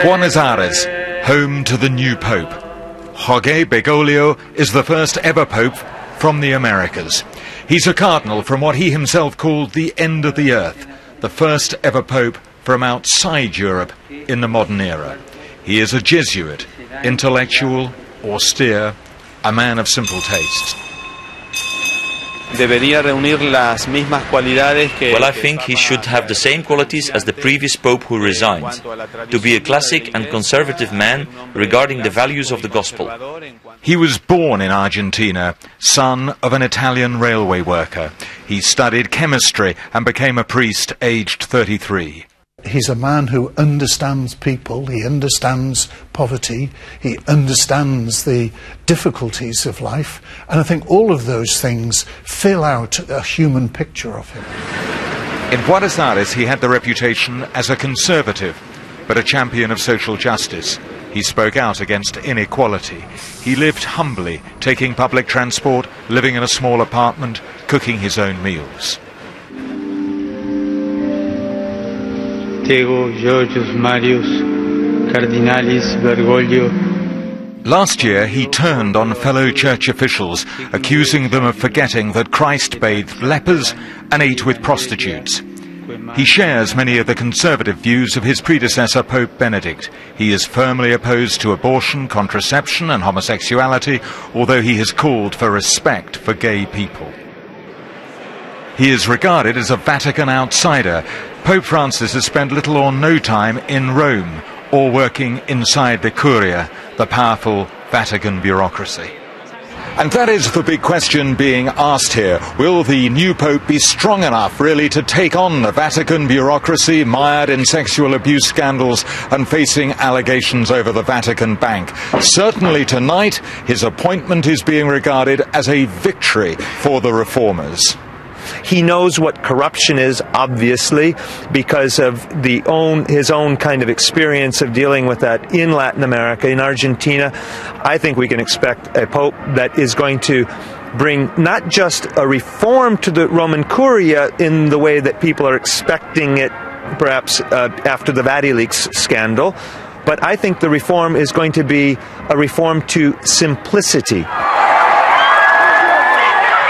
Buenos Aires, home to the new Pope. Jorge Bergoglio is the first ever Pope from the Americas. He's a cardinal from what he himself called the end of the earth, the first ever Pope from outside Europe in the modern era. He is a Jesuit, intellectual, austere, a man of simple tastes. Well, I think he should have the same qualities as the previous Pope who resigned, to be a classic and conservative man regarding the values of the gospel. He was born in Argentina, son of an Italian railway worker. He studied chemistry and became a priest aged 33. He's a man who understands people, he understands poverty, he understands the difficulties of life, and I think all of those things fill out a human picture of him. In Buenos Aires he had the reputation as a conservative, but a champion of social justice. He spoke out against inequality. He lived humbly, taking public transport, living in a small apartment, cooking his own meals. Cardinals, Bergoglio. Last year he turned on fellow church officials, accusing them of forgetting that Christ bathed lepers and ate with prostitutes. He shares many of the conservative views of his predecessor, Pope Benedict. He is firmly opposed to abortion, contraception and homosexuality, although he has called for respect for gay people. He is regarded as a Vatican outsider. Pope Francis has spent little or no time in Rome or working inside the Curia, the powerful Vatican bureaucracy. And that is the big question being asked here. Will the new Pope be strong enough really to take on the Vatican bureaucracy mired in sexual abuse scandals and facing allegations over the Vatican Bank? Certainly tonight his appointment is being regarded as a victory for the reformers. He knows what corruption is, obviously, because of his own kind of experience of dealing with that in Latin America, in Argentina. I think we can expect a pope that is going to bring not just a reform to the Roman Curia in the way that people are expecting it, perhaps after the VatiLeaks scandal, but I think the reform is going to be a reform to simplicity.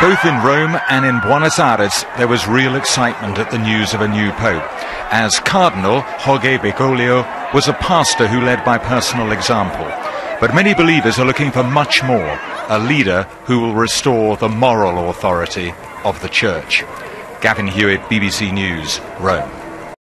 Both in Rome and in Buenos Aires, there was real excitement at the news of a new pope. As Cardinal, Jorge Bergoglio was a pastor who led by personal example. But many believers are looking for much more, a leader who will restore the moral authority of the Church. Gavin Hewitt, BBC News, Rome.